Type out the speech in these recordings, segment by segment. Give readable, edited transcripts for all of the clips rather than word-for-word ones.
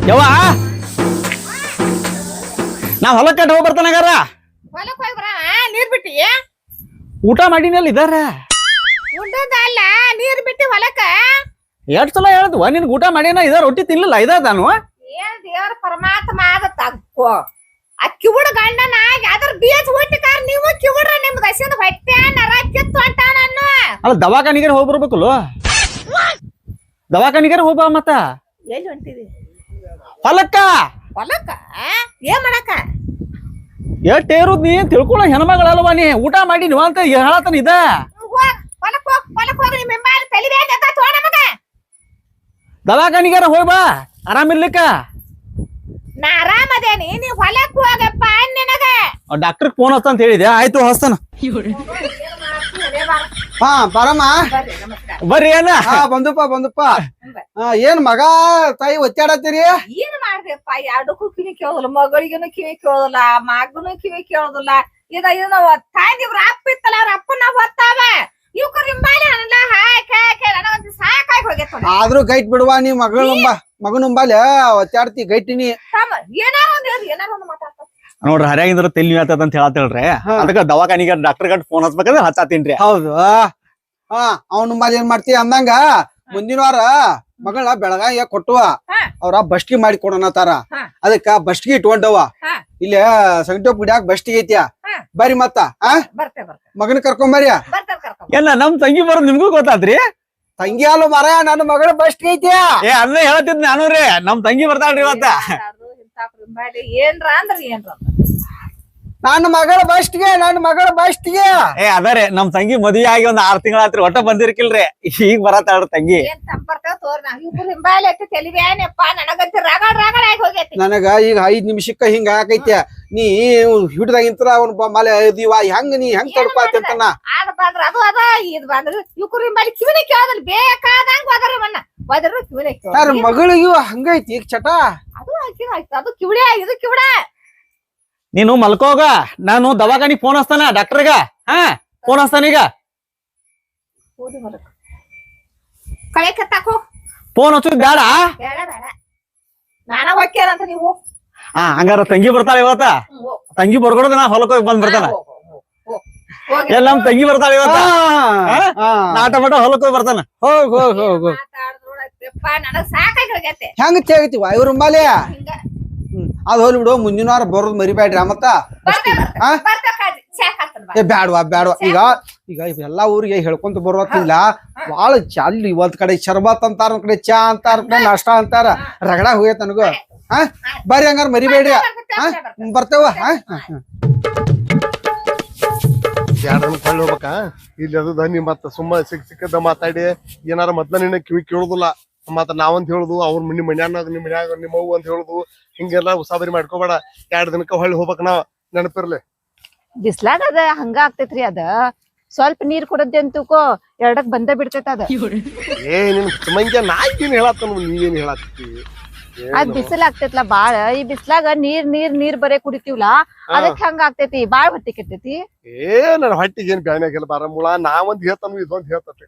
ಯವ್ವ ನಾ ಹೊಲಕ್ಕೆ ಹೋಗಿ ಬರ್ತಾನಾಗಾರ ಹೊಲಕ್ ಹೋಗಿ ಬರ ನೀರ್ ಬಿಟ್ಟಿ ಊಟ ಮಾಡಿನಲ್ಲಿ ಇದಾರ ಉಂಡದಲ್ಲ ನೀರ್ ಬಿಟ್ಟಿ ಹೊಲಕ್ಕ ಎರಡ್ ಸಲ ಹೇಳಿದ್ವ ನಿನ್ಗೆ ಊಟ ಮಾಡ್ಯಾನ ಇದ ರೊಟ್ಟಿ ತಿನ್ಲಿಲ್ಲ ಇದ ನಾನು ಏನ್ ದೇವ್ರ ಪರಮಾತ್ಮ ಆದ ತಕ್ಕೋ ಆ ಕಿವುಡ ಗಂಡನ ಯಾವ್ದಾರ ಬೀಜ ಹುಟ್ಟಿಕಾರ ನೀವು ಕಿವುಡ್ರ ನಿಮ್ದು ಹಸಿಂದ ಹೊಟ್ಟೆ ನರ ಕಿತ್ತು ಅಂತ ನಾನು ಅಲ್ಲ ದವಾಖಾನಿಗೆ ಹೋಗಿ ಬರ್ಬೇಕಲ್ಲ ದವಾಖಾನಿಗೆ ಹೋಗ್ಬಾ ಮತ್ತ ಎಲ್ಲಿ ಹೊಂಟಿದಿ ಹೊಲಕ್ಕ ಹೊಲಕ್ಕ ಏನ್ ಮಾಡಕ ಎಷ್ಟೇ ಇರುದ್ ನೀ ತಿಳ್ಕೊಳ ಹೆಣ್ಮಗಳಲ್ವ ನೀ ಊಟ ಮಾಡಿ ನೀವ ಅಂತ ಹೇಳತನ ಇದ ಹೊಲಕ್ ಹೋಗಿ ನಿಮ್ಮ ಹಿಂಬಾಲ ತಲಿಬೇಕ ತೋಣ ಮಗ ದವಾಖಾನಿಗಾರ ಹೋಗ್ಬಾ ಆರಾಮಿರ್ಲಿಕ್ಕ ನಾ ಆರಾಮದೇನಿ ನೀ ಹೊಲಕ್ ಹೋಗಪ್ಪ ನಿನಗ ಡಾಕ್ಟರ್ ಫೋನ್ ಹಚ್ಚ ಅಂತ ಹೇಳಿದೆ ಆಯ್ತು ಹಚ್ತಾನ ಹಾ ಬರಮ್ಮ ಬರ್ರಿ ಏನ ಬಂದಪ್ಪ ಏನ್ ಮಗ ತಾಯಿ ಒತ್ತಾಡತ್ತೀರಿ ಏನ್ ಮಾಡ್ದೆಪ್ಪ ಎರಡಕ್ಕೂ ಕಿವಿ ಕೇಳೋದಿಲ್ಲ ಮಗಳಿಗೂನು ಕಿವಿ ಕೇಳೋದಿಲ್ಲ ಮಗನು ಕಿವಿ ಕೇಳೋದಿಲ್ಲ ಇದನ್ನ ತಾಯಿವ್ರ ಅಪ್ಪ ಇತ್ತಲ್ಲ ಅವ್ರ ಅಪ್ಪನ ಹೊತ್ತಾವ ಇವ್ಕ ಹಿಂಬಾಲಿ ಅಲ್ಲ ನನಗೊಂದು ಸಾಕಾಗಿ ಹೋಗೈತ ಆದ್ರೂ ಗೈಟ್ ಬಿಡುವ ನೀ ಮಗನುಂಬಾಲೆ ಒತ್ತಾಡ್ತಿ ಗೈಟಿನಿ ಏನಾರ ಒಂದು ಮಾತಾಡ್ತ ನೋಡ್ರಿ ಹರ್ಯಾಗಿಂದ್ರ ತೆಲಿ ಆತದ ಅಂತ ಹೇಳತ್ತೇಳ್ರಿ ಅದಕ್ಕ ದವಾಖಾನಿಗೆ ಡಾಕ್ಟರ್ ಗಂಟ್ ಫೋನ್ ಹಚ್ಬೇಕಂದ್ರೆ ಹಚ್ಚಾತೀನ್ರಿ ಹೌದು ಅವನುಂಬಾಲಿ ಏನ್ ಮಾಡ್ತಿ ಅಂದಂಗ ಮುಂದಿನ ವಾರ ಮಗಳ ಬೆಳಗಾಯ ಕೊಟ್ಟುವ ಅವ್ರ ಬಸ್ಟಿಗೆ ಮಾಡಿ ಕೊಡೋಣತಾರ ಅದಕ್ಕ ಬಸ್ಟಿಗೆ ಇಟ್ಕೊಂಡವ ಇಲ್ಲೇ ಸಂಗಟೋಪ್ ಗುಡಿಯಾಗ ಬಸ್ಟಿಗೆ ಐತ್ಯಾ ಬರ್ರಿ ಮತ್ತ ಮಗನ ಕರ್ಕೊಂಬರ್ರಿ ಎಲ್ಲ ನಮ್ ತಂಗಿ ಬರೋದ್ ನಿಮ್ಗೂ ಗೊತ್ತಾದ್ರಿ ತಂಗಿ ಅಲ್ಲ ಮರ ನನ್ನ ಮಗಳ ಬಸ್ಟಿಗೆ ಐತ್ಯಾ ಅಲ್ಲೇ ಹೇಳ್ತಿದ್ ನಾನು ರೀ ನಮ್ ತಂಗಿ ಬರ್ತಾಳ್ರಿ ಇವತ್ತ ಏನ್ರ ಅಂದ್ರ ಏನ್ರ ನನ್ನ ಮಗಳ ಬಸ್ಟಿಗೆ ಅದಾರೆ ನಮ್ ತಂಗಿ ಮದುವೆ ಆಗಿ ಒಂದ್ 6 ತಿಂಗಳಾತ್ರಿ ಒಟ್ಟ ಬಂದಿರ್ಕಿಲ್ರಿ ಈಗ ಬರತ್ತಾಳ್ರಿ ತಂಗಿ ಏನ್ ಸಂಪರ್ಕ ತೋರ್ ಇಬ್ರು ಹಿಂಬಾಲಿ ಐತಿ ತೆಲಿವೇನಪ್ಪ ನನಗಂತ ರಗಡ್ ಆಗಿ ಹೋಗೈತಿ ನನಗ ಈಗ 5 ನಿಮಿಷಕ್ಕ ಹಿಂಗ ಹಾಕೈತ್ಯ ನೀ ಹಿಡ್ದಾಗಿಂತ್ರ ಅವ್ನ ಮಲೆ ಇದೀವ ಹೆಂಗ್ ನೀ ಹೆಂಗ್ ತಡ್ಪಾತಿ ಅಂತ ಅದ್ ಬಂದ್ರ ಅದು ಅದ ಇದ್ ಬಂದ್ರ ಇವ್ರು ಹಿಂಬಾಲಿ ಕಿವಿನ ಕೇಳೋದಿಲ್ಲ ಬೇಕಾದಂಗ ಹೋದ್ರಿ ಮನ್ನ ಹೋದ್ರು ಕಿವಿನ ಕೇಳ ಮಗಳಿಗೂ ಹಂಗೈತಿ ಈಗ ಚಟ ಅದು ಆಯ್ತು ಅದು ಕಿವಿಡ ಇದು ಕಿವಿಡ ನೀನು ಮಲ್ಕೋಗ ನಾನು ದವಾಖಾನಿಗೆ ಫೋನ್ ಹಚ್ತಾನ ಡಾಕ್ಟರ್ಗ ಫೋನ್ ಹಚ್ತಾನ ಈಗ ಕಳೆ ಕತ್ತಾಕೋ ಫೋನ್ ಹಚ್ಚೋದ್ ಬೇಡ ಬೇಡ ನಾನ ಹೋಗ್ಯಾರಂತ ನೀವು ಹಂಗಾರ ತಂಗಿ ಬರ್ತಾಳ ಇವತ್ತ ತಂಗಿ ಬರ್ಕೊಡೋದ ನಾ ಹೊಲಕ್ ಹೋಗಿ ಬಂದ್ ಬರ್ತಾನ ಎಲ್ಲ ನಮ್ ತಂಗಿ ಬರ್ತಾಳ ಇವತ್ತ ನಾಟ ಮಟ ಹೊಲಕ್ ಹೋಗಿ ಬರ್ತಾನ ಹೋಗ್ ನನಗ್ ಸಾಕಾಗಿ ಹೋಗೈತೆ ಹೆಂಗ ತೇಗತಿ ಇವ್ರ ಮಾಲೆ ಅದ್ ಹೋಲ್ ಬಿಡು ಮುಂದಿನ ವಾರ ಬರೋದ್ ಮರಿಬೇಡ್ರಿ ಮತ್ತ ಬ್ಯಾಡ್ವಾ ಈಗ ಎಲ್ಲಾ ಊರಿಗೆ ಹೇಳ್ಕೊಂತ ಬರೋತಿಲ್ಲ ಬಾಳ ಚಾಲಿ ಒಂದ್ ಕಡೆ ಶರ್ಬತ್ ಅಂತಾರ ಒಂದ್ ಕಡೆ ಚಾ ಅಂತಾರ ನಾಷ್ಟಾ ಅಂತಾರ ರಗಡ ಹೋಗೈತ್ ನನಗೂ ಬರ್ರಿ ಹಂಗಾರ ಮರಿಬೇಡ್ರಿ ಬರ್ತೇವ ಯಾರನ್ನ ಕೊಳ್ಳಿ ಹೋಗ್ಬೇಕಾ ಇಲ್ಲಿ ಅದು ನೀ ಮತ್ತ ಸುಮ್ಮ ಸಿಕ್ಕದ ಮಾತಾಡಿ ಏನಾರ ಮೊದ್ಲ ನಿನ್ನ ಕಿವಿ ಕೇಳುದಿಲ್ಲ ಮತ್ತ ನಾವಂತ ಹೇಳುದು ಅವ್ರ ನಿಮ್ ಮನ್ಯಾಗ ನಿಮ್ ಮನ್ಯಾಗ ನಿಮ್ಮ ಅವ್ವ ಅಂತ ಹೇಳುದು ಹಿಂಗೆಲ್ಲಾ ಉಸಾಬರಿ ಮಾಡ್ಕೋಬೇಡ 2 ದಿನಕ್ಕ ಹೊಳ್ಳಿ ಹೋಗ್ಬೇಕ ನಾವ್ ನೆನಪಿರ್ಲಿ ಬಿಸ್ಲಾಗ ಅದ ಹಂಗ ಆಗ್ತೈತ್ರಿ ಅದ ಸ್ವಲ್ಪ ನೀರ್ ಕುಡದ್ದೆ ಅಂತಕೋ ಎರಡಕ್ ಬಂದ ಬಿಡ್ತೈತ ಅದ ನಿನ್ ಸುಮಂಗ್ಯ ನಾ ಏನ್ ಹೇಳತ್ತ ನೀವೇನ್ ಹೇಳತ್ತಿ ಅದ್ ಬಿಸಿಲ್ ಆಗ್ತೈತ್ಲಾ ಬಾಳ ಈ ಬಿಸ್ಲಾಗ ನೀರ್ ಬರೇ ಕುಡಿತೀವ್ಲಾ ಅದಕ್ ಹಂಗ ಆಗ್ತೈತಿ ಬಾಳ ಹೊಟ್ಟಿ ಕೆಟ್ಟೈತಿ ನನ್ನ ಹೊಟ್ಟಿಗೆ ಏನ್ ಬ್ಯಾನ್ಯಾಗಿಲ್ಲ ಬಾರಮುಳ ನಾವಂದ್ ಹೇಳ್ತಾನು ಇದೊಂದ್ ಹೇಳ್ತತಿ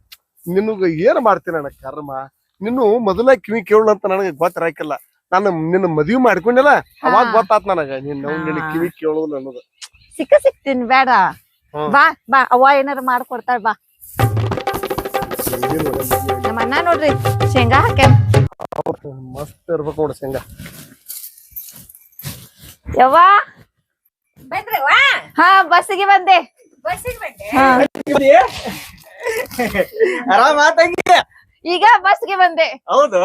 ನಿನಗ ಏನ್ ಮಾಡ್ತೀನಿ ನನಗ್ ಕರ್ಮ ನಿನ್ನು ಮೊದಲ ಕಿವಿ ಕೇಳಲ್ಲ ಅಂತ ನನಗೆ ಗೊತ್ತಿರಾಕಿಲ್ಲ ನಾನು ನಿನ್ನ ಮದ್ವಿ ಮಾಡ್ಕೊಂಡಿಲ್ಲ ಅವಾಗ ಗೊತ್ತಾತ್ ನನಗ ನಿನ್ನ ಕಿವಿ ಕೇಳೋದಿಲ್ಲ ಅನ್ನೋದು ಸಿಕ್ತೀನಿ ಬೇಡ ಬಾ ಅವ್ವ ಏನಾರ ಮಾಡ್ಕೊಡ್ತಾಳ ಬಾ ನಮ್ಮ ಅಣ್ಣ ನೋಡ್ರಿ ಶೇಂಗಾ ಹಾಕ್ಯಾನ ಮಸ್ತ್ ಇರ್ಬೇಕು ನೋಡ್ರಿ ಶೇಂಗಾ ಯವ್ವ ಬಂದ್ರವಾ ಹಾ ಬಸ್ಸಿಗೆ ಬಂದೆ ಆರಾಮ ತಂಗಿ ಈಗ ಬಸ್ಗೆ ಬಂದೆ ಹೌದು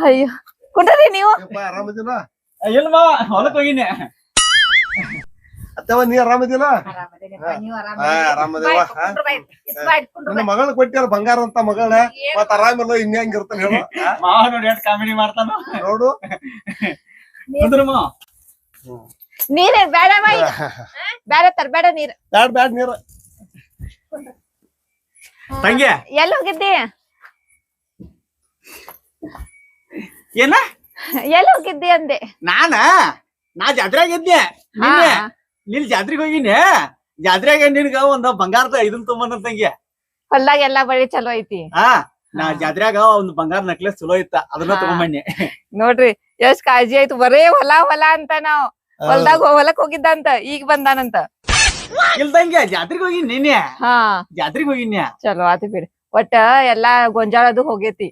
ಅಯ್ಯೋ ಕುಂಡ್ರಿ ನೀವು ಆರಾಮದಿಲ್ಲ ಇಲ್ಲ ಮಾವ ಹೊಲಕ್ ಹೋಗಿನಿ ಅತ್ತವ ನೀ ಆರಾಮದಿಲ್ಲ ಆರಾಮದೇವ ನನ್ನ ಮಗಳ ಕೊಟ್ಟಿಯಲ್ಲ ಬಂಗಾರ ಅಂತ ಮಗಳ ಮತ್ ಆರಾಮಿಲ್ಲ ಇನ್ ಹೆಂಗಿರ್ತಾನ ಹೇಳು ಮಾವ ನೋಡಿ ಎಷ್ಟು ಕಾಮಿಡಿ ಮಾಡ್ತಾನ ನೋಡು ನೀರೇ ಬೇಡ ಬೇಡ ತರ್ಬೇಡ ನೀರ್ ಬ್ಯಾಡ್ ನೀರು ತಂಗಿ ಎಲ್ಲಿ ಹೋಗಿದ್ದಿ ಏನ ಎಲ್ಲಿ ಹೋಗಿದ್ದಿ ಅಂದೆ ನಾ ಜಾತ್ರೆಯಾಗ ಇದ್ದೆ ನಿನ್ ಜಾತ್ರೆಗೆ ಹೋಗಿನಿ ಜಾತ್ರೆಯಾಗ ನಿನ್ಗ ಒಂದ್ ಬಂಗಾರದ ಇದನ್ ತೊಂಬಂದ ತಂಗಿ ಹೊಲ್ದಾಗ ಎಲ್ಲಾ ಬಳಿ ಚಲೋ ಐತಿ ನಾ ಜಾತ್ರ್ಯಾಗ ಒಂದ್ ಬಂಗಾರ ನೆಕ್ಲೆಸ್ ಚಲೋ ಇತ್ತ ಅದನ್ನ ತಗೊಂಬಣ್ಣಿ. ನೋಡ್ರಿ ಎಷ್ಟ್ ಕಾಳಜಿ ಆಯ್ತು, ಬರೇ ಹೊಲ ಹೊಲ ಅಂತ ನಾವ್ ಹೊಲಕ್ ಹೋಗಿದ್ದಂತ ಈಗ ಬಂದಾನಂತ. ಇಲ್ದಂಗೆ ಜಾತ್ರೆಗೆ ಹೋಗಿನಿ ನಿನ್ನೆ. ಹಾ ಜಾತ್ರೆಗೆ ಹೋಗಿನ್ಯಾ. ಚಲೋ ಆತಿ ಬಿಡಿ. ಒಟ್ಟ ಎಲ್ಲಾ ಗೊಂಜಾಳದು ಹೋಗೇತಿ.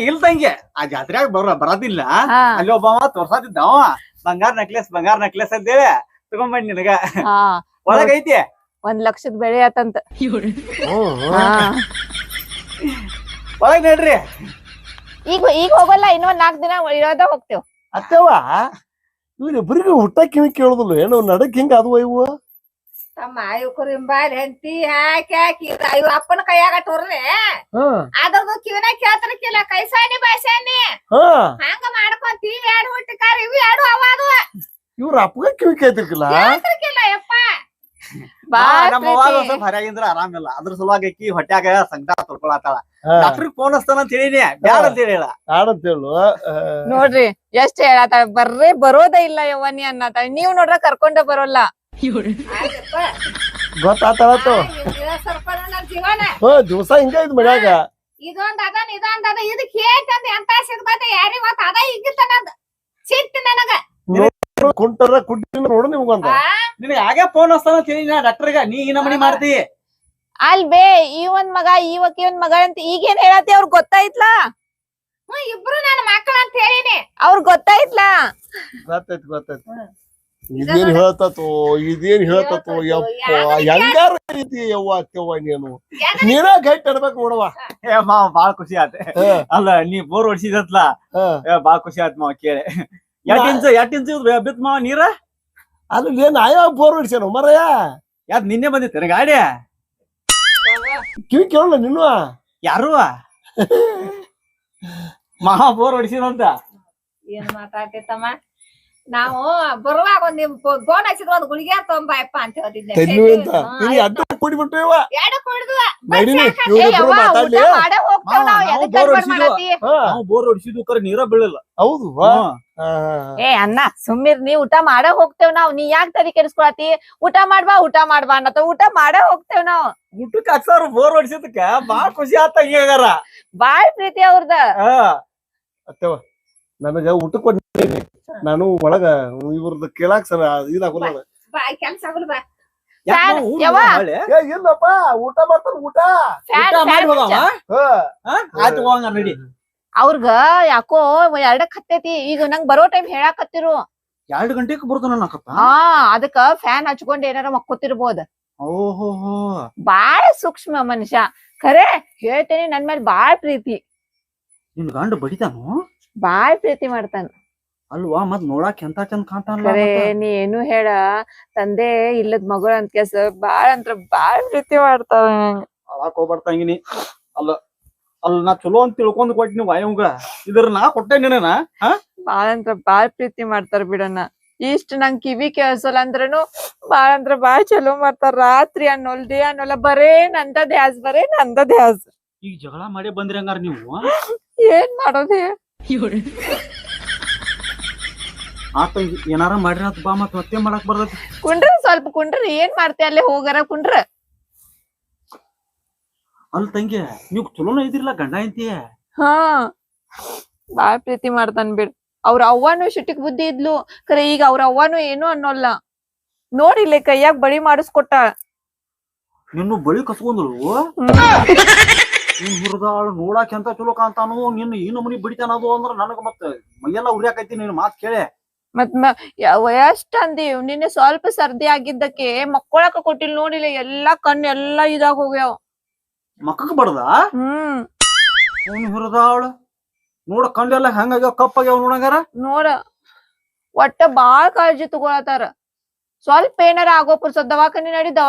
ಇಲ್ದಂಗೆ ಆ ಜಾತ್ರ್ಯಾಗ ಬರೋದಿಲ್ಲ. ಹಾ ಅಲ್ಲಿ ಒಬ್ಬವ ತೋರ್ಸಾತಿದ್ದವ ಬಂಗಾರ ನೆಕ್ಲೆಸ್ ಅಂತೇಳಿ ತಗೊಂಬಣ್ಣಿ ನಿನಗ. ಹಾ ಒಳಗೈತಿ 1 ಲಕ್ಷದ ಬೆಳೆ ಆತಂತ. ಹಾ ಒಳಗ್ ನೋಡ್ರಿ. ಈಗ ಹೋಗಲ್ಲ, ಇನ್ನೊಂದ್ 4 ದಿನ ಇರೋದ ಹೋಗ್ತೇವ್. ಅತ್ತೇವ ಇವ್ರಿಬ್ರಿಗೆ ಹುಟ್ಟ ಕಿವಿ ಕೇಳುದಿಲ್ಲ ಏನು ನಡಕ್ ಹಿಂಗ ಅದು ಇವು ತಮ್ಮ ಇವ್ರು ಹಿಂಬಾಲ್ ಹೆಂಡತಿ ಹಾಕಿ ಇವ್ರ ಅಪ್ಪನ ಕೈಯಾಗ ಟೋರ್ರೆ ಅದ್ರದ್ದು ಕಿವಿನ ಕೇಳ್ತಾರಕ್ಕಿಲ್ಲ ಕೈಸಾನಿ ಬಾಯ್ಸಾನಿ ಹಂಗ ಮಾಡ್ಕೊಂತೀವಿ. 2 ಹುಟ್ಟಿಕಾರ ಇವು 2 ಅವ ಅದು ಇವ್ರ ಅಪ್ಪಗ ಕಿವಿ ಕೇಳ್ತಿರ್ಕಿಲ್ಲ. ಕೇಳ್ತಾರಕ್ಕಿಲ್ಲ ಯಪ್ಪ. ನಮ್ಮ ಸ್ವಲ್ಪ ಹರ್ಯಾಗಿಂದ್ರ ಆರಾಮಿಲ್ಲ, ಅದ್ರ ಸಲುವಾಗಿ ಆಕಿ ಹೊಟ್ಯಾಗ ಸಂಕಟ ತೊಳ್ಕೊಳತ್ತಾಳ. ಡಾಕ್ಟರ್ ಫೋನ್ ಹಚ್ತಾನ ಅಂತ ಹೇಳಿನಿ, ಬ್ಯಾಡ ಅಂತ ಹೇಳಿಲ್ಲ. ಆಡಂತೇಳು ನೋಡ್ರಿ ಎಷ್ಟ್ ಹೇಳತ್ತಾಳ, ಬರ್ರೇ ಬರೋದ ಇಲ್ಲ ಯವ್ವನಿ ಅನ್ನತಾಳ. ನೀವ್ ನೋಡ್ರ ಕರ್ಕೊಂಡ ಬರೋಲ್ಲ. ಗೊತ್ತಾತಾಳತ್ತು ಸ್ವಲ್ಪ ನನ್ ಜೀವನ ದಿವಸ ಹಿಂಗ ಇದ್ ಮನ್ಯಾಗ ಇದೊಂದ್ ಅದ ಇದಕ್ ಹೇಳ್ತಂದ ಎಂತ ಸಿಗ್ತದೆ ಯಾರಿಗ ಗೊತ್ತ. ಅದ ಈಗಿತ್ತ ನಂದ್ ಸಿಟ್ಟು ನನಗ. ಕುಂಟರ ಕುಂಟಿನ ನೋಡು ನಿಮ್ಗೊಂದ ನಿನಗೆ ಹಾಗೆ ಫೋನ್ ಹಚ್ತಾನ ಅಂತ ಹೇಳಿನ ಡಾಕ್ಟರ್ಗ, ನೀ ಈ ನಮನಿ ಮಾಡ್ತಿ. ಅಲ್ ಬೇ ಈ ಒಂದ್ ಮಗ ಇವಕಿ ಒಂದ್ ಮಗ ಅಂತ ಈಗೇನ್ ಹೇಳತಿ, ಅವ್ರ ಗೊತ್ತಾಯ್ತ್ಲಾ. ಇಬ್ರು ನನ್ನ ಮಕ್ಕಳ ಅಂತ ಹೇಳಿನಿ. ಅವ್ರ ಗೊತ್ತಾಯ್ತ್ಲಾ. ಗೊತ್ತಾಯ್ತು ಇದೇನ್ ಹೇಳ್ತತೋ ಯಪ್ಪ ಹೆಂಗಾರ ಐತಿ ಯವ್ವ ಅತ್ತೆವ್ವ ನೀನ ಗಟ್ಟಿ ಅನ್ಬೇಕು ನೋಡವ್ವ. ಮಾವ ಬಾಳ್ ಖುಷಿ ಆತ. ಅಲ್ಲ ನೀ ಬೋರ್ ಹೊಡ್ಸಿದತ್ಲ ಬಾಳ್ ಖುಷಿ ಆತ್ ಮಾವ ಕೇಳಿ. 8 ಇಂಚ್ ಬಿತ್ ಮಾವ ನೀರ. ಅಲ್ಲಿ ಏನ್ ಆಯಾ ಬೋರ್ ಹೊಡ್ಸ್ಯಾನ ಮರಯ್ಯ. ಯಾವ್ದ್ ನಿನ್ನೆ ಬಂದಿತ್ತ ಗಾಡಿ ಕಿವಿ ಕೇಳಲ್ಲ ನಿನ್ನ ಯಾರು ಮಾವ ಬೋರ್ ಹೊಡ್ಸಿದಂತ. ಏನ್ ಮಾತಾಡ್ತೈತಮ್ಮ. ನಾವು ಬರುವಾಗ ಒಂದ್ ನಿಮ್ ಫೋನ್ ಹಚ್ಚಿದ್ರು ಒಂದ್ ಗುಳಿಗೆ ತೊಂಬಯಪ್ಪ ಅಂತ ಹೇಳಿದ್ದೆ. ಅಡ್ಡ ಕುಡಿಬಿಟ್ಟಿವ 2 ಕುಡಿದ್ವ. ನಾವು ಬೋರ್ ಹೊಡ್ಸಿದ್ವು ಕರೆ ನೀರ ಬೀಳಲ್ಲ. ಹೌದು ಏ ಅಣ್ಣ ಸುಮ್ಮಿರ್, ನೀ ಊಟ ಮಾಡ ಹೋಗ್ತೇವ್ ನಾವ್. ನೀ ಯಾಕೆ ತಲೆ ಕೆಡಿಸ್ಕೊಳತಿ? ಊಟ ಮಾಡ್ಬಾ ಅನ್ನತ್ತ. ಊಟ ಮಾಡ ಹೋಗ್ತೇವ್ ನಾವ್. ಊಟಕ್ಕೆ ಅಕ್ಸಾರ ಬೋರ್ ಹೊಡ್ಸಿದಕ್ಕ ಬಾಳ್ ಖುಷಿ ಆತ. ಹಿಂಗಾರ ಬಾಳ್ ಪ್ರೀತಿ ಅವ್ರದ. ಅತ್ತೇವ ನನಗ ಊಟಕ್ಕೆ ಕೊಟ್ಟಿದ್ದೀನಿ ನಾನು ಒಳಗ ಇವ್ರದ್ದು ಕೇಳಾಕ್ ಸರ ಇದಾಗಲ್ಲ. ಕೆಲ್ಸ ಆಗಲ್ಲ ಬಾ. ಇಲ್ಲಪ್ಪ ಊಟ ಮಾಡ್ತಾನ ಊಟ ಆಯ್ತು ರೆಡಿ. ಅವ್ರಗ ಯಾಕೋ 2 ಹತ್ತೈತಿ. ಈಗ ನಂಗ್ ಬರೋ ಟೈಮ್ ಹೇಳಾಕತ್ತಿರು 2 ಗಂಟೆಗೆ ಬರ್ತಾನ. ಅದಕ್ಕ ಫ್ಯಾನ್ ಹಚ್ಕೊಂಡ್ ಏನಾರ ಮಕ್ಕೋತಿರ್ಬೋದ. ಓಹೋ ಬಾಳ ಸೂಕ್ಷ್ಮ ಮನುಷ್ಯ. ಖರೆ ಹೇಳ್ತೇನಿ, ನನ್ ಮೇಲೆ ಬಾಳ್ ಪ್ರೀತಿ. ನಿನ್ ಗಂಡ ಬಡಿತಾನು? ಬಾಳ್ ಪ್ರೀತಿ ಮಾಡ್ತಾನ. ಅಲ್ವಾ ಮತ್ ನೋಡಾಕ್ ಎಂತ ಚಂದ ಕಾಣ್ತಾನ. ಖರೆ ನೀ ಏನು ಹೇಳ, ತಂದೆ ಇಲ್ಲದ ಮಗಳು ಅಂತ ಕೇಸ ಬಾಳ್ ಪ್ರೀತಿ ಮಾಡ್ತಾವ. ಅಳಾಕ್ ಹೋಗ್ಬರ್ತಾಂಗಿನಿ. ಅಲ್ಲ ನಾ ಚಲೋ ಅಂತ ತಿಳ್ಕೊಂಡ್ ಕೊಟ್ಟಿನಿ ವಾಯವಂಗ. ಇದ್ರ ನಾ ಕೊಟ್ಟೆ ನಿನ ಬಾಳ್ ಪ್ರೀತಿ ಮಾಡ್ತಾರ ಬಿಡಣ್ಣ. ಇಷ್ಟ ನಂಗ್ ಕಿವಿ ಕೇಳ್ಸಲ್ಲ ಅಂದ್ರನು ಬಾಳ್ ಚಲೋ ಮಾಡ್ತಾರ. ರಾತ್ರಿ ಅನ್ನೋಲ್ ಡೇ ಅನ್ನೋಲ್ಲ, ಬರೇ ನಂದ ಧ್ಯಾಸ್. ಈಗ ಜಗಳ ಮಾಡಿ ಬಂದ್ರಿ ಹಂಗಾರ ನೀವು? ಏನ್ ಮಾಡೋದೇ? ಆತಂಗಿ ಏನಾರ ಮಾಡ್ರಿ ಅಂತ ಬಾ. ಮತ್ ಮತ್ತೆ ಮಾಡಕ್ ಬರ್ತೈತಿ. ಸ್ವಲ್ಪ ಕುಂಡ್ರಿ. ಏನ್ ಮಾಡ್ತಿ ಅಲ್ಲೇ ಹೋಗಾರ ಕುಂಡ್ರ. ಅಲ್ ತಂಗಿ ನೀವ್ ಚಲೋನ ಇದಿರ್ಲ ಗಂಡ ಐತಿ. ಹಾ ಬಾಳ್ ಪ್ರೀತಿ ಮಾಡ್ತಾನ ಬಿಡ್. ಅವ್ರ ಅವ್ವನು ಶಿಟಿಕ್ ಬುದ್ಧಿ ಇದ್ಲು. ಖರೆ ಈಗ ಅವ್ರ ಅವ್ವನು ಏನು ಅನ್ನೋಲ್ಲ. ನೋಡಿಲ್ಲ ಕೈಯಾಗ ಬಳಿ ಮಾಡಿಸ್ಕೊಟ್ಟಾಳ. ನಿನ್ನು ಬಳಿ ಕಸ್ಕೊಂಡ್ರು. ಹುರಿದಾಳ ನೋಡಾಕ ಎಂತ ಚಲೋ ಕಾಣ್ತಾನು. ನಿನ್ನ ಈ ನಮನಿ ಬಡಿತಾನ ಅದು ಅಂದ್ರ ನನಗ ಮತ್ತ ಮೈಯೆಲ್ಲ ಉರಿಯಾಕೈತಿ ನಿನ್ ಮಾತ್ ಕೇಳಿ. ಮತ್ ಎಷ್ಟ್ ಅಂದಿವ್ ನಿನ್ನೆ ಸ್ವಲ್ಪ ಸರ್ದಿ ಆಗಿದ್ದಕ್ಕೆ ಮಕ್ಕೊಳಕ ಕೊಟ್ಟಿಲ್. ನೋಡಿಲ್ಲ ಎಲ್ಲಾ ಕಣ್ಣು ಎಲ್ಲಾ ಇದಾಗ ಹೋಗ್ಯಾವ. ಮಕ್ಕಕ್ ಬಡ್ದ ಹುರಿದಾಳ ನೋಡ ಕಣ್ಣೆಲ್ಲ ಹೆಂಗಾಗ್ಯಾವ ಕಪ್ಪಾಗ್ಯಾವ ನೋಡಂಗಾರ. ನೋಡ ಒಟ್ಟ ಬಾಳ್ ಕಾಳಜಿ ತಗೊಳತಾರ. ಸ್ವಲ್ಪ ಏನಾರ ಆಗೋ ಪುರ್ಸ ದವಾಖಾನೆ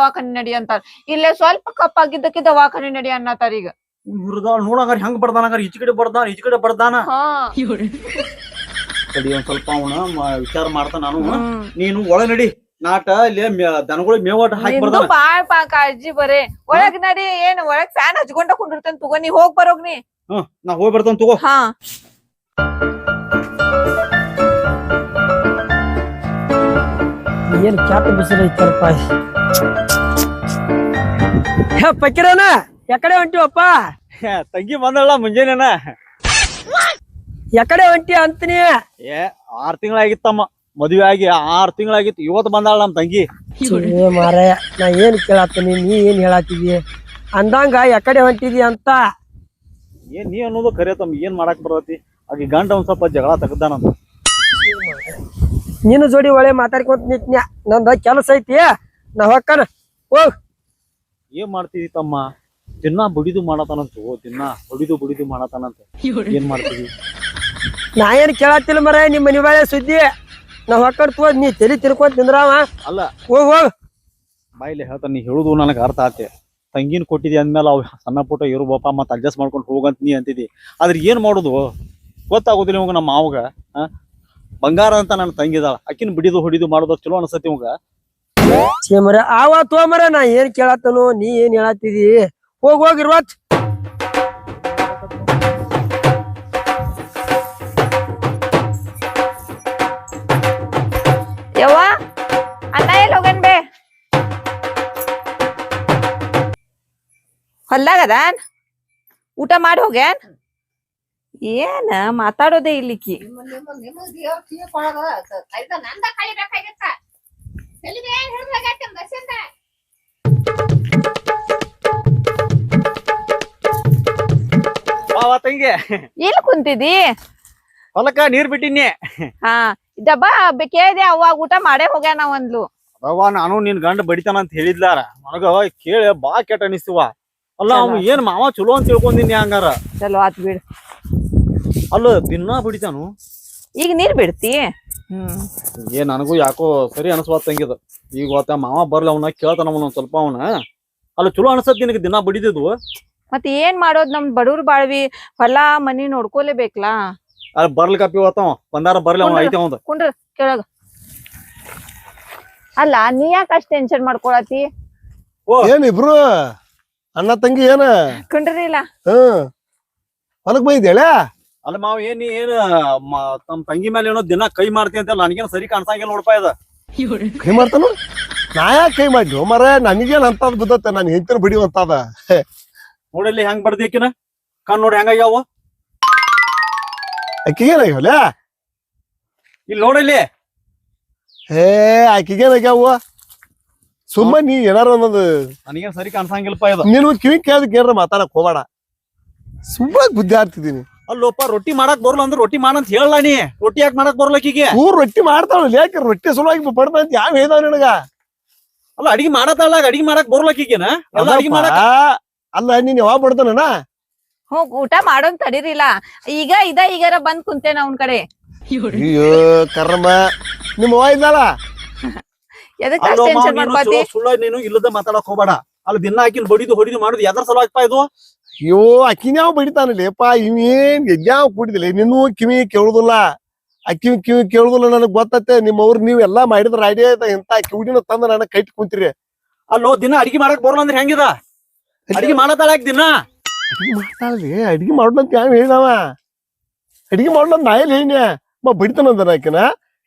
ನಡಿ ಅಂತಾರ. ಇಲ್ಲೇ ಸ್ವಲ್ಪ ಕಪ್ಪಾಗಿದ್ದಕ್ಕೆ ದವಾಖಾನೆ ನಡಿ ಅನ್ನತಾರ. ಈಗ ಹುರಿದಾಳ ನೋಡಂಗಾರ ಹೆಂಗ್ ಬಡ್ದಾನಂಗಾರ ಈಚ ಕಡೆ ಬಡ್ದಾನ. ತಡಿ ಒಂದ್ ಸ್ವಲ್ಪ ಅವನ ವಿಚಾರ ಮಾಡ್ತಾ ನಾನು. ನೀನು ಒಳ ನಡಿ. ನಾಟ ಇಲ್ಲಿ ದನಗಳು ಮೇವಾಟ ಹಾಕಿ ಬರ್ತಾನ. ಬಾಳ್ ಕಾಳಜಿ ಬರೇ ಒಳಗ್ ನಡಿ. ಏನ್ ಒಳಗ್ ಫ್ಯಾನ್ ಹಚ್ಕೊಂಡ ಕುಂಡಿರ್ತೇನೆ ತಗೋ. ನೀ ಹೋಗ್ ಬರೋಗ್ನಿ. ನಾ ಹೋಗಿ ಬರ್ತಾನ ತಗೋ. ಹಾ ಏನ್ ಕ್ಯಾಟ್ ಬಿಸಿಲು ಐತಪ್ಪ. ಪಕ್ಕಿರನ ಯಾಕಡೆ ಹೊಂಟಿವಪ್ಪ? ತಂಗಿ ಬಂದಳ ಮುಂಜಾನೆನ ಎಕಡೆ ಹೊಂಟಿ ಅಂತೀನಿ. ಏ 6 ತಿಂಗಳಾಗಿತ್ತಮ್ಮ ಮದುವೆ ಆಗಿ 6 ತಿಂಗಳಾಗಿತ್ತು. ಇವತ್ತು ಬಂದಾಳ ನಮ್ ತಂಗಿ. ಏ ಮಾರಾಯ, ನಾ ಏನ್ ಕೇಳತ್ತೀನಿ, ನೀ ಏನ್ ಹೇಳತ್ತಿದಿ ಅಂದಂಗ ಎಕಡೆ ಹೊಂಟಿದಿ ಅಂತ. ಏನ್ ನೀ ಅನ್ನೋದು ಖರೆ ತಮ್ಮ, ಏನ್ ಮಾಡಕ್ ಬರತಿ. ಆಗಿ ಗಂಡ ಒಂದ್ ಸ್ವಲ್ಪ ಜಗಳ ತೆಗ್ದಾನಂತ. ನಿನ್ನ ಜೋಡಿ ಒಳ್ಳೆ ಮಾತಾಡ್ಕೊಂತ ನಿಂತ್ನ್ಯ, ನಂದ ಕೆಲಸ ಐತಿ, ನಾ ಹೊಕ್ಕನ ಹೋಗ್. ಏನ್ ಮಾಡ್ತಿದಿ ತಮ್ಮ, ದಿನ ಬುಡಿದು ಮಾಡತಾನಂತ. ದಿನ ಬುಡಿದು ಮಾಡತಾನಂತ. ಏನ್ ಮಾಡ್ತಿದಿ? ನಾ ಏನ್ ಕೇಳತ್ತಿಲ್ಲ ಮರ, ನಿಮ್ ಮನಿ ಬಾಳೆ ಸುದ್ದಿ. ನಾ ಹೊಕ್ಕಡ್ ತೋ, ನೀ ತಲಿ ತಿರ್ಕೊಂತ ನಿಂದ್ರಾವ. ಅಲ್ಲ ಹೋಗ್ ಹೋಗ್. ಬಾಯಿಲೆ ಹೇಳ್ತಾನ, ನೀ ಹೇಳುದು ನನಗೆ ಅರ್ಥ ಆತೆ. ತಂಗಿನ ಕೊಟ್ಟಿದಿ ಅಂದ್ಮೇಲೆ ಅವ್ ಸಣ್ಣ ಪುಟ್ಟ ಇರು ಬಾಪ ಮತ್ತ ಅಡ್ಜಸ್ಟ್ ಮಾಡ್ಕೊಂಡು ಹೋಗಂತ ನೀ ಅಂತಿದಿ. ಆದ್ರೆ ಏನ್ ಮಾಡುದು ಗೊತ್ತಾಗೋದಿಲ್ಲ ಇವಾಗ. ನಮ್ಮ ಮಾವಗ ಬಂಗಾರ ಅಂತ ನನ್ನ ತಂಗಿದಾಳ, ಅಕ್ಕಿನ ಬಿಡಿದು ಹೊಡಿದು ಮಾಡೋದು ಚಲೋ ಅನ್ಸತಿ ಇವಾಗ. ಛೇ ಮರ ಆವ ತೋ ಮರ, ನಾ ಏನ್ ಕೇಳತ್ತನು, ನೀ ಏನ್ ಹೇಳತ್ತಿದಿ. ಹೋಗ್ ಹೋಗ್ ಇರ್ವತ್. ಯವ್ವ ಅಣ್ಣ ಎಲ್ಲಿ ಹೋಗನ್ ಬೇ? ಹೊಲ್ದಾಗದಾನ್? ಊಟ ಮಾಡಿ ಹೋಗ್ಯಾನ್? ಏನ ಮಾತಾಡೋದೇ ಇಲ್ಲಿಕಿ. ನಂದ ಕಳಿಬೇಕಾಗಿತ್ತ. ಎಲ್ಲಿಗೆ ಏನ್ ಹಿಡ್ದಾಗೈತಿ ಬಸ್ಸಿಂದ? ಮಾವ ತಂಗಿ ಇಲ್ಲಿ ಕುಂತಿದಿ? ಹೊಲಕ್ಕ ನೀರ್ ಬಿಟ್ಟಿನಿ. ಹಾ ಡಬ್ಬ ಕೇಳಿದೆ, ಅವಾಗ ಊಟ ಮಾಡೇ ಹೋಗ್ಯಾನ ಒಂದ್ಲು. ಅದವ್ವ ನಾನು ನಿನ್ ಗಂಡ ಬಡಿತಾನ ಅಂತ ಹೇಳಿದ್ಲಾರ. ನನಗ ಕೇಳಿ ಬಾ ಕೆಟ್ಟ ಅನಿಸ್ತವ. ಅಲ್ಲ ಅವ್ ಏನ್ ಮಾವ ಚಲೋ ಅಂತ ತಿಳ್ಕೊಂಡಿನಿ ಹಂಗಾರ. ಚಲೋ ಆತ್ ಬಿಡ್. ಅಲ್ಲ ದಿನ ಬಡಿತಾನು. ಈಗ ನೀರ್ ಬಿಡ್ತಿ? ಏನ್ ನನಗೂ ಯಾಕೋ ಸರಿ ಅನಸ್ವಾತ್ ತಂಗಿದ. ಈಗ ಗೊತ್ತ ಮಾವ ಬರ್ಲ ಅವನ ಕೇಳ್ತಾನ ಅವನ ಸ್ವಲ್ಪ ಅವನ. ಅಲ್ಲ ಚಲೋ ಅನ್ಸತ್ ನಿನಗೆ ದಿನ ಬಡಿದಿದ್ವು. ಮತ್ ಏನ್ ಮಾಡೋದ್, ನಮ್ ಬಡವ್ರ ಬಾಳ್ವಿ, ಹೊಲ ಮನಿ ನೋಡ್ಕೊಲೇಬೇಕಲ್ಲ. ಅದ್ ಬರ್ಲಿ ಕಪ್ಪಿ ಹೋತಾವ ಬಂದಾರ ಬರ್ಲಿ ಅವ ಐತೆ ಅವಂದ. ಕುಂಡ್ರ ಕೆಳಗ. ಅಲ್ಲ ನೀ ಯಾಕೆ ಅಷ್ಟ್ ಟೆನ್ಷನ್ ಮಾಡ್ಕೊಳತಿ? ಏನ್ ಇಬ್ರು ಅಣ್ಣ ತಂಗಿ ಏನ ಕುಂಡ್ರಿ ಇಲ್ಲ. ಹೊಲಕ್ ಬೈದೇಳ? ಅಲ್ಲ ಮಾವ ಏನ್ ನೀ ಏನ್ ತಮ್ಮ ತಂಗಿ ಮೇಲೆ ಏನೋ ದಿನ ಕೈ ಮಾಡ್ತಿ ಅಂತಲ್ಲ, ನನಗೇನು ಸರಿ ಕಾಣ್ಸಂಗಿಲ್ಲ ನೋಡ್ಪಾ ಇದ. ಕೈ ಮಾಡ್ತಾನು? ನಾ ಯಾಕೆ ಕೈ ಮಾಡಿದ್ವು ಮರ? ನನಗೇನ್ ಅಂತದ್ ಬಿದ್ದತ್ತೆ, ನಾನು ಹೆಂಡತಿನ ಬಿಡಿವಂತದ. ನೋಡಲ್ಲಿ ಹೆಂಗ್ ಬಡ್ದಿಕಿನ ಕಣ್ ನೋಡಿ ಹೆಂಗಾಗ್ಯಾವ. ಆಕಿಗೇನಾಗ್ಯಾವಲ್ಲ? ಇಲ್ಲಿ ನೋಡಲ್ಲಿ. ಹೇ ಆಕಿಗೇನಾಗ್ಯಾವ? ಸುಮ್ಮ ನೀ ಏನಾರ ಅನ್ನೋದು ನನಗೇನ್ ಸರಿ ಕಾಣ್ಸಂಗಿಲ್ಲಪ್ಪ ಇದು. ನೀನು ಕಿವಿ ಕೇಳದಕ್ಕೆ ಏನಾರ ಮಾತಾಡಕ್ ಹೋಗ್ಬೇಡ. ಸುಮ್ಮ ಬುದ್ಧಿ ಆಡ್ತಿದ್ದೀನಿ. ಅಲ್ಲೋಪ ರೊಟ್ಟಿ ಮಾಡಕ್ ಬರಲ್ಲ ಅಂದ್ರೆ ರೊಟ್ಟಿ ಮಾಡಂತ ಹೇಳಲ್ಲ ನೀ. ರೊಟ್ಟಿ ಯಾಕೆ ಮಾಡಕ್ ಬರಲ್ಲ ಆಕಿಗೆ? ಊರ್ ರೊಟ್ಟಿ ಮಾಡ್ತಾವಲ್ಲ, ಯಾಕೆ ರೊಟ್ಟಿ ಸಲುವಾಗಿ ಬಡ್ದ ಅಂತ ಯಾವ ಹೇಳ್ದಾವ ನಿನಗ? ಅಲ್ಲ ಅಡಿಗೆ ಮಾಡತ್ತಾಳ, ಅಡಿಗೆ ಮಾಡಕ್ ಬರಲ್ಲ ಆಕಿಗೆನ? ಎಲ್ಲ ಅಡಿಗೆ ಮಾಡಕ್ ಅಲ್ಲ ನೀನ್ ಯಾವಾಗ ಬಡ್ತಾನ? ಹೋಗ್ ಊಟ ಮಾಡೋನ್ ತಡೀರಿಲ್ಲ. ಈಗ ಈಗಾರ ಬಂದ್ ಕುಂತೇನ ಅವ್ನ ಕಡೆ. ಅಯ್ಯೋ ಕರ್ಮ, ನಿಮ್ಮ ಅವ್ವ ಇದ್ದಲ್ಲ? ಎದಕ್ ಅಷ್ಟ್ ಟೆನ್ಷನ್ ಮಾಡ್ಕೋತಿ? ಸುಳ್ಳ ನೀನು ಇಲ್ಲದ ಮಾತಾಡಕ್ ಹೋಗ್ಬೇಡ. ಅಲ್ಲಿ ದಿನ ಆಕಿನ ಬಡಿದು ಹೊಡಿದು ಮಾಡುದು ಎದ್ರ ಸಲುವಾಗಪ್ಪ ಇದು? ಅಯ್ಯೋ ಅಕ್ಕಿನ್ಯಾವ ಬಡಿತಾನಲ್ಲೇಪ, ಇವೇನ್ ಯಜ್ಞಾವ್ ಕೂಡಿದಿಲ್ಲ. ನಿನ್ನೂ ಕಿವಿ ಕೇಳುದಿಲ್ಲ, ಅಕ್ಕಿ ಕಿವಿ ಕೇಳುದಿಲ್ಲ. ನನಗ್ ಗೊತ್ತತ್ತೆ ನಿಮ್ಮವ್ರು ನೀವ್ ಎಲ್ಲಾ ಮಾಡಿದ್ರ ಐಡಿಯಾ ಇಂತ ಕಿವಿಡಿನ ತಂದ ನನಗ್ ಕೈಟ್ ಕುಂತಿರಿ. ಅಲ್ಲೋ ದಿನ ಅಡಿಗೆ ಮಾಡಕ್ ಬರಲ್ಲ ಅಂದ್ರೆ ಹೆಂಗಿದ? ಅಡಿಗೆ ಮಾಡತಾಳ ದಿನ. ಅಡಿಗೆ ಮಾಡ್ತಾಳಲ್ಲಿ, ಅಡಿಗೆ ಮಾಡೋದಂತ ಯಾವ ಹೇಳಿದವ? ಅಡಿಗೆ ಮಾಡೋದ್ ನಾ ಎಲ್ಲಿ ಹೇಳಿನ? ಬಡಿತಾನಂದ ಆಕಿನ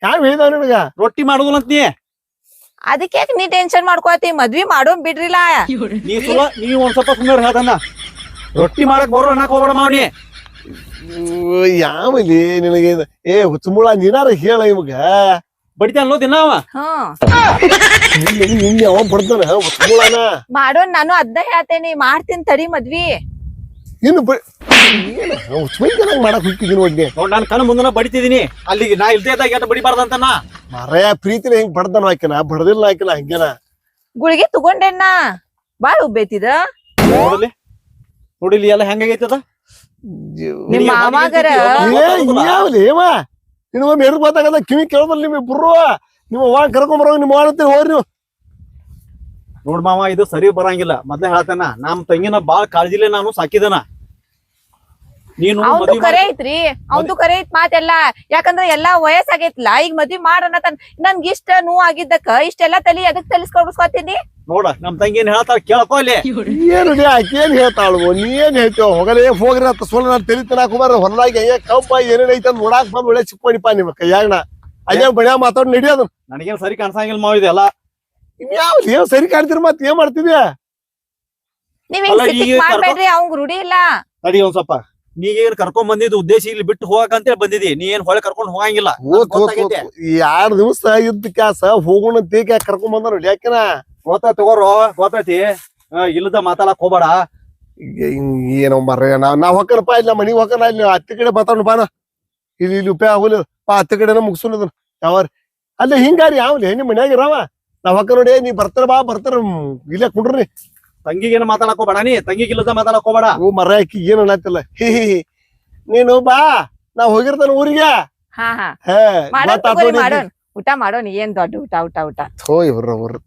ಯಾವ ಹೇಳಿದವ ನಿನಗ? ರೊಟ್ಟಿ ಮಾಡುದಿಲ್ಲ ಅಂತ ನೀ. ಅದಕ್ಕೆ ನೀ ಟೆನ್ಷನ್ ಮಾಡ್ಕೋತಿ, ಮದ್ವಿ ಮಾಡೋನ್ ಬಿಡ್ರಿಲ್ಲ. ನೀವ್ ಒಂದ್ ಸ್ವಲ್ಪ ಸುಮ್ಮನೆ ಹೇಳ್ತಾನ. ರೊಟ್ಟಿ ಮಾಡಕ್ ಬರೋ ಅನ್ನಕ್ ಹೋಗ್ಬೇಡ ಮಾವನಿ. ಯಾವಲ್ಲಿ ನಿನಗೆ ಏ ಹುಚ್ಚುಮುಳ ನೀನಾರ ಹೇಳ ಇವಾಗ. ಬಡಿತಾನೋ ದಿನ ಅವ. ನಿನ್ನೆ ಅವ ಬಡ್ತಾನ ಹುಚ್ಚುಮುಳನ. ಮಾಡೋನ್ ನಾನು ಅದ್ನ ಹೇಳ್ತೇನಿ, ಮಾಡ್ತೀನಿ ತಡಿ ಮದ್ವಿ. ಇನ್ನು ಹುಚ್ಚುಮೈಗೆ ಮಾಡಕ್ ಹುಕ್ಕಿದೀನಿ ನೋಡಿ. ನೋಡ್ ನಾನ್ ಕಣ್ಣು ಮುಂದನ ಬಡಿತಿದೀನಿ. ಅಲ್ಲಿಗೆ ನಾ ಇಲ್ದೇ ಇದ್ದಾಗ ಎಟ್ ಬಡಿಬಾರ್ದಂತನ. ಮರಯ ಪ್ರೀತಿನ ಹೆಂಗ್ ಬಡ್ದಾನ ಆಕಿನ, ಬಡದಿಲ್ಲ ಆಕಿನ ಹಂಗೇನ. ಗುಳಿಗೆ ತಗೊಂಡೇನ ಬಾಳ್ ಉಬ್ಬೇತಿದ. ನೋಡಲಿ ನೋಡಿಲಿ ಎಲ್ಲ ಹೆಂಗಾಗೈತದ. ನಿಮ್ಮ ಮಾಮಾಗರ ಯಾವಲಿ ಏವ ನಿನ್ನ ಎರ್ ಗೊತ್ತಾಗದ ಕಿವಿ ಕೇಳೋದಲ್ಲ. ನಿಮ್ ಇಬ್ರು ನಿಮ್ಮ ಅವ್ವ ಕರ್ಕೊಂಬರೋ ನಿಮ್ಮ ಅವ್ವ ಹೋಗ್ರಿ ನೀವು. ನೋಡ್ ಮಾವ ಇದು ಸರಿ ಬರಂಗಿಲ್ಲ. ಮೊದ್ಲೇ ಹೇಳ್ತಾನ, ನಮ್ ತಂಗಿನ ಬಾಳ ಕಾಳಜಿಲೆ ನಾನು ಸಾಕಿದನ. ನೀನು ಅವಂದು ಕರೆ ಐತ್ರಿ, ಅವಂದು ಕರೆ ಐತ್ ಮಾತೆಲ್ಲ. ಯಾಕಂದ್ರ ಎಲ್ಲಾ ವಯಸ್ಸಾಗೈತ್ಲಾ, ಈಗ ಮದ್ವಿ ಮಾಡನ ನನ್ಗ ಇಷ್ಟ ನೋವು ಆಗಿದ್ದಕ್ಕ ಇಷ್ಟೆಲ್ಲಾ ತಲಿ ಎದಕ್ ತಲಿಸ್ಕೊಡ್ಸ್ಕೊತೀನಿ. ನೋಡ ನಮ್ ತಂಗಿ ಏನ್ ಹೇಳ್ತಾಳ ಕೇಳಕೋ ಅಲ್ಲಿ. ಏನು ಆಕೇನ್ ಹೇಳ್ತಾಳು, ನೀ ಏನ್ ಹೇಳ್ತೇವ? ಹೋಗಲೇ ಹೋಗ್ರಿ ಅಂತ ಸೋಲ ನಾನು ತಲಿ ತಿನ್ನಾಕ ಹೋಗ್ಬಾರ. ಹೊಲದಾಗಿ ಕಬ್ಬ ಏನೇನ್ ಐತ ನೋಡಾಕ್ ಬಂದ್ ಒಳ್ಳೆ ಚಿಕ್ಕೋಣಿಪ್ಪ ನಿಮ್ಮ ಕೈಯಾಗನ ಅಯ್ಯ ಬಣ್ಣ ಮಾತಾಡ್ ನಡಿಯೋದು. ನನಗೇನ್ ಸರಿ ಕಾಣ್ಸಂಗಿಲ್ಲ ಮಾವ ಇದೆಲ್ಲ. ಇನ್ಯಾವ್ ಏನ್ ಸರಿ ಕಾಣ್ತಿರ್ ಮತ್ ಏನ್ ಮಾಡ್ತಿದ್ಯಾ? ನೀವ್ ಅಲ್ಲ, ಹಿಂಗ್ ಈಗ ಮಾಡ್ಬೇಡ್ರಿ ಅವಂಗ್ ರೂಢಿ ಇಲ್ಲ. ತಡಿ ಒಂದ್ ಸ್ವಲ್ಪ ನೀಗೇನ್ ಕರ್ಕೊಂಡ್ ಬಂದಿದ್ದು ಉದ್ದೇಶ ಇಲ್ಲಿ ಬಿಟ್ಟು ಹೋಗಕ್ ಅಂತೇಳಿ ಬಂದಿದಿ, ನೀ ಏನ್ ಹೊಳೆ ಕರ್ಕೊಂಡ್ ಹೋಗಂಗಿಲ್ಲ. ಗೊತ್ತಾಗೈತೆ? 2 ದಿವಸ ಇದ್ದ ಕ್ಯಾಸ ಹೋಗೋಣ ತೇಗ ಕರ್ಕೊಂಡ್ ಬಂದಾರ ಯಾಕೆನ ಗೊತ್ತ ತಗೋರೋ, ಗೊತ್ತೈತಿ. ಇಲ್ಲದ ಮಾತಾಡಕ್ ಹೋಗ್ಬೇಡ. ಏನೋ ಮರ್ರ ನಾವ್ ಹೊಕ್ಕನಪ್ಪ ಇಲ್ಲ ಮನಿಗ್ ಹೊಕ್ಕನ ಇಲ್ಲಿ ಅತ್ತೆ ಕಡೆ ಮಾತಾಡ ಬಾನ ಇಲ್ಲಿ ಉಪಯೋಗ ಆಗೋಲ್ಲ ಅತ್ತೆ ಕಡೆನ ಮುಗಿಸೋಣ ಯಾವ ಅಲ್ಲೇ ಹಿಂಗಾರಿ ಯಾವ್ಲಿ ನಿಮ್ ಮನ್ಯಾಗ ಇರಾವ ನಾವ್ ಹೊಕ್ಕ ನೋಡಿ ನೀ ಬರ್ತಾರ ಬಾ ಬರ್ತಾರ ಇಲ್ಲೇ ಕುಂಡ್ರಿ ತಂಗಿಗೇನ ಮಾತಾಡಕ್ ಹೋಗ್ಬೇಡ, ನೀ ತಂಗಿಗೆ ಇಲ್ಲದ ಮಾತಾಡಕ್ ಹೋಗ್ಬೇಡ. ಓ ಮರ್ರ ಆಕಿ ಏನ್ ಅನ್ನತ್ತಿಲ್ಲ ನೀನು ಬಾ ನಾವ್ ಹೋಗಿರ್ತಾನ ಊರಿಗೆ. ಹಾ ಹಾ ಮಾಡೋಣ ತಗೋರಿ, ಮಾಡೋಣ ಊಟ ಮಾಡೋಣ. ಏನ್ ದೊಡ್ಡ ಊಟ ಊಟ ಊಟ ಥೋ ಇವ್ರ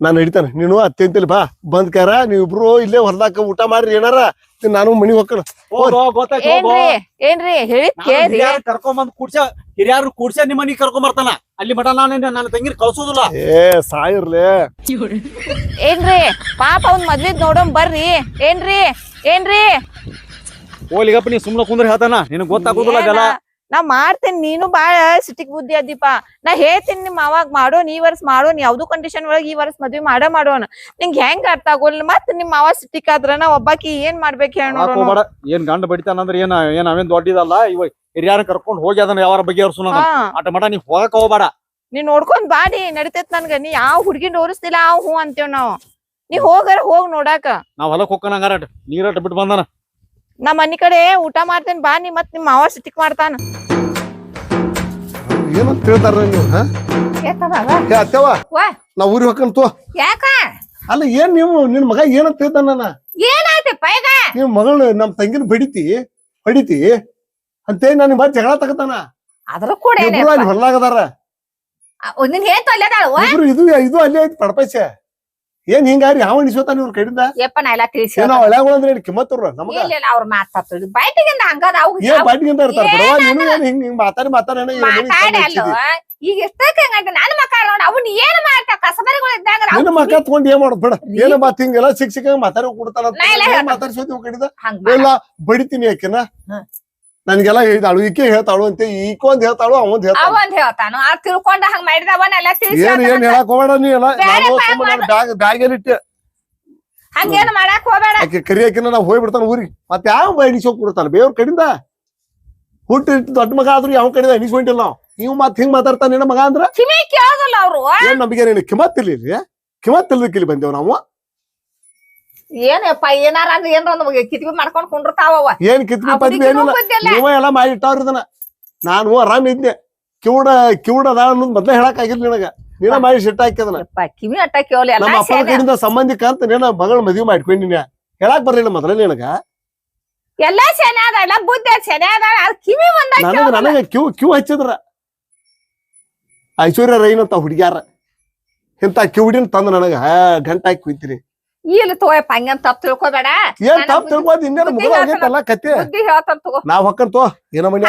ನಾನು ಹಿಡಿತಾನೆ ನೀನು ಅತ್ತೆ ಅಂತೇಳಿ ಬಾ ಬಂದ್ ಕ್ಯಾರ ನೀವಿಬ್ರು ಇಲ್ಲೇ ಹೊಲ್ದಾಕ ಊಟ ಮಾಡ್ರಿ ಏನಾರ ನಾನು ಮನಿ ಹೋಗ್ಕಣ. ಗೊತ್ತಾಯ್ತು. ಏನ್ರಿ ಹೇಳಿದ್ ಕೇಳ್ರಿ. ಕರ್ಕೊಂಡ್ ಬಂದ್ ಹಿರಿಯಾರು ಕೂಡ್ಸ ನಿಮ್ಮ ಮನಿಗ್ ಕರ್ಕೊಂಡ್ ಬರ್ತಾನ. ಅಲ್ಲಿ ಮಟ ನನ್ನ ತಂಗಿನ ಕಳ್ಸೋದಿಲ್ಲ. ಏ ಸಾಯಿರ್ಲೆ ಏನ್ರಿ ಪಾಪ ಅವ್ನ್ ಮದ್ವಿದ್ ನೋಡೋಣ ಬರ್ರಿ. ಏನ್ರಿ ಓಲಿಗಪ್ಪ ನೀ ಸುಮ್ನ ಕುಂದ್ರ ಹೇಳ್ತಾನ, ನಿನಗ್ ಗೊತ್ತಾಗೋದಿಲ್ಲ ಅದೆಲ್ಲ. ನಾ ಮಾಡ್ತೇನಿ, ನೀನು ಬಾಳ ಸಿಟಿಕ್ ಬುದ್ಧಿ ಅದಿಪ್ಪ. ನಾ ಹೇಳ್ತೀನಿ ನಿಮ್ ಅವಾಗ ಮಾಡೋನ್, ಈ ವರ್ಷ ಮಾಡೋನ್, ಯಾವ್ದು ಕಂಡೀಷನ್ ಒಳಗ್ ಈ ವರ್ಷ ಮದ್ವಿ ಮಾಡೋಣ. ನಿಂಗ್ ಹೆಂಗ್ ಅರ್ಥ ಆಗೋಲ್ಲ ಮತ್ ನಿಮ್ ಅವ ಸಿಟಿಕ್ ಆದ್ರ ನಾ ಒಬ್ಬಾಕಿ ಏನ್ ಮಾಡ್ಬೇಕು ಹೇಳ. ಏನ್ ಗಂಡ ಬಡಿತಾನಂದ್ರ ಏನ್ ಅವೇನ್ ದೊಡ್ಡದಲ್ಲ. ಇವಾಗ ಹಿರಿಯಾರ ಕರ್ಕೊಂಡ್ ಹೋಗಿ ಅದನ್ನ ಯಾವಾರ ಬಗೆಹರ್ಸು. ಆಟ ಮಟ ನೀ ಹೋಗಕ್ ಹೋಗ್ಬೇಡ. ನೀ ನೋಡ್ಕೊಂಡ್ ಬಾಡಿ ನಡಿತೇತ್ ನನ್ಗ. ನೀ ಯಾವ ಹುಡ್ಗಿನ್ ಓರಿಸ್ತಿಲ್ಲ ಅವ್ ಹೂ ಅಂತೇವ್ ನಾವ್. ನೀ ಹೋಗ್ ನೋಡಾಕ. ನಾವ್ ಹೊಲಕ್ ಹೋಗ್ಕನ ಹಂಗಾರ ನೀರಟ್ ಬಿಟ್ಟು ಬಂದಾನ. ನಾ ಮನಿ ಕಡೆ ಊಟ ಮಾಡ್ತೇನೆ ಬಾ, ನೀ ಮತ್ ನಿಮ್ ಮಾವ ಸಿಟಿಕ್ ಮಾಡ್ತಾನ. ಏನಂತ ಹೇಳ್ತಾರ ನೀವು ಅತ್ತೇವ ನಾ ಊರಿಗೆ ಹೋಗ್ಕಂತ ಯಾಕ ಅಲ್ಲ ಏನ್ ನೀವು ನಿನ್ ಮಗ ಏನಂತ ಹೇಳ್ತಾನ ನಾನ ಏನಾಯ್ತಪ್ಪ ಈಗ? ನಿಮ್ ಮಗಳು ನಮ್ ತಂಗಿನ ಹೊಡಿತಿ ಅಂತೇಳಿ ನಾನು ಬಾರಿ ಜಗಳ ತಗತಾನ. ಅದ್ರ ಕೂಡ ಇಬ್ರು ಅಲ್ಲಿ ಹೊಲ್ಲಾಗದಾರ. ನಿನ್ ಹೇಳ್ತ ಅಲ್ಲದಾಳ ಇಬ್ರು ಇದು ಅಲ್ಲೇ ಐತಿ ಪಡಪೈಸೆ. ಏನ್ ಹಿಂಗಾರಿ ಯಾವ ಅನಿಸೋತಾನ ಇವ್ರ ಕಡಿಂದ ಯಪ್ಪ ನಾ ಎಲ್ಲ ತಿಳಿಸಿ ಏನೋ ಹಳ್ಯಾಗಳು ಅಂದ್ರೆ ಕಿಮ್ಮತ್ತವ್ರ ನಮಗ ಇಲ್ಲ ಅವ್ರ ಮಾತಾಡ್ತಿದ್ರು ಬಯಟಿಗಿಂದ ಹಂಗದ ಅವ್ ಏನ್ ಬಾಟಿಗಿಂತ ಇರ್ತಾರ ಬಿಡವಾ ನೀನು ಏನ್ ಹಿಂಗ್ ಮಾತಾಡಿ ಮಾತಾಡಿ ಅಲ್ವ ಈಗ ಎಷ್ಟಕ್ಕ ಹಂಗಂತ ನನ್ನ ಮಕ್ಕ ನೋಡ ಅವ್ನ ಏನ್ ಮಾಡ್ತಾ ಕಸಬರಿಗಳು ಇದ್ದಾಗ ನಿನ್ನ ಮಕ್ಕ ತಗೊಂಡ್ ಏನ್ ಮಾಡೋದ್ ಬಿಡ ಏನ ಮಾತ್ ಹಿಂಗೆಲ್ಲ ಸಿಕ್ಕ ಮಾತಾಡಿ ಕೊಡ್ತಾರ ಮಾತಾಡ್ಸೋತಿ ಕಡಿದ ಇಲ್ಲ ಬಡಿತೀನಿ ಯಾಕೆನ ನನ್ಗೆಲ್ಲ ಹೇಳಿದಾಳು ಈಕೆ ಹೇಳ್ತಾಳು ಅಂತ ಈಕೊಂದ್ ಹೇಳ್ತಾಳು ಅವಂದ್ ಹೇಳ್ತಾಳು ಅವಂದ್ ಹೇಳ್ತಾನು ಆ ತಿಳ್ಕೊಂಡ ಹಂಗ ಮಾಡಿದವನೆಲ್ಲ ತಿಳಿಸಿ ಏನ್ ಹೇಳಕ್ ಹೋಗ್ಬೇಡ ನೀ ಎಲ್ಲ ನಾನು ಬ್ಯಾಗಲ್ಲಿ ಇಟ್ಟೆ ಹಂಗೇನು ಮಾಡಕ್ ಹೋಗ್ಬೇಡ. ಆಕೆ ಕರಿ ಹಾಕಿನ ನಾವ್ ಹೋಗ್ಬಿಡ್ತಾನ ಊರಿಗೆ ಮತ್ತೆ ಯಾವ ಎಣಿಸೋಕ್ ಕೊಡ್ತಾನ ಬೇವ್ರ ಕಡಿಂದ ಹುಟ್ಟಿಟ್ಟು ದೊಡ್ಡ ಮಗ ಆದ್ರೂ ಯಾವ ಕಡಿಂದ ಎಣಿಸ್ಕೊಂಡಿಲ್ಲ ನಾವ್ ನೀವು ಮತ್ ಹಿಂಗ್ ಮಾತಾಡ್ತಾನ ನಿನ್ನ ಮಗ ಅಂದ್ರ ಕಿವಿ ಕೇಳೋದಿಲ್ಲ ಅವ್ರು. ಏನ್ ನಮಗೆ ನೀನು ಕಿಮ್ಮತ್ತಿಲ್ದಕ್ಕಿಲ್ಲಿ ಬಂದೇವ್ ನಾವು. ಏನಪ್ಪ ಏನಾರ ಅಂದ್ರೆ ಏನ್ರ ನಮಗೆ ಕಿತ್ಬಿ ಮಾಡ್ಕೊಂಡ್ ಕುಂಡಿರ್ತಾವ. ಏನ್ ಕಿತ್ಬಿ ಪತ್ಬಿ ಏನಿಲ್ಲ ನೀವ ಎಲ್ಲಾ ಮಾಡಿಟ್ಟವ್ರ ನಾನು ಆರಾಮ್ ಇದ್ದೆ ಕಿವುಡ ಅದ ಅನ್ನೋದ್ ಮೊದ್ಲೇ ಹೇಳಕ್ ಆಗಿಲ್ಲ ನಿನಗ ನೀನ ಮಾಡಿ ಸಿಟ್ಟ ಹಾಕಿದನ ಕಿವಿ ಅಟ್ಟ ಕೇಳಲಿ ನಮ್ಮ ಅಪ್ಪನ ಕಡೆಯಿಂದ ಸಂಬಂಧಿಕ ಅಂತ ನೀನ ಮಗಳ ಮದ್ವಿ ಮಾಡ್ಕೊಂಡಿನ ಹೇಳಕ್ ಬರ್ಲಿಲ್ಲ ಮೊದಲೇ ನಿನಗ ಎಲ್ಲಾ ಶನಿ ಅದ ಎಲ್ಲ ಬುದ್ಧಿ ಶನಿ ಅದ ಕಿವಿ ನನಗ ಕ್ಯೂ ಹಚ್ಚಿದ್ರ ಐಶ್ವರ್ಯ ರೈನ್ ಅಂತ ಹುಡುಗ್ಯಾರ ಇಂತ ಕಿವುಡಿನ ತಂದ ನನಗ ಗಂಟ ಹಾಕಿ ಕುಯ್ತೀರಿ ಇಲ್ಲಿ ತಗೋಯಪ್ಪ ಹಂಗೇನ್ ತಪ್ಪು ತಿಳ್ಕೊಬೇಡ. ಏನ್ ತಪ್ಪು ತಿಳ್ಕೋದ್ ಇನ್ನೇನು ಮುಗಿದಲ್ಲ ಕತ್ತೆ ಬುದ್ಧಿ ಹೇಳ್ತಾನ ತಗೋ. ನಾವ್ ಹೊಕ್ಕಂತೋ ಏನೋ ಮನಿ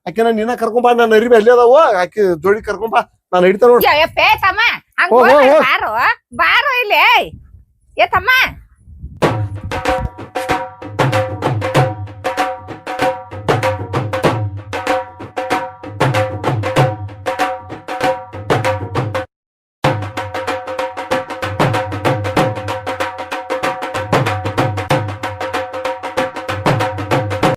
ಆಕಿನ ನೀನ ಕರ್ಕೊಂಬಾ ನಾನು ಅರಿವಿ ಅಲ್ಲೇ ಅದಾವ ಆಕಿ ಜೋಡಿ ಕರ್ಕೊಂಬಾ ನಾನು ಹಿಡಿತ ನೋಡಿ ಬಾರೋ ಬಾರೋ ಇಲ್ಲಿ ಏ ತಮ್ಮ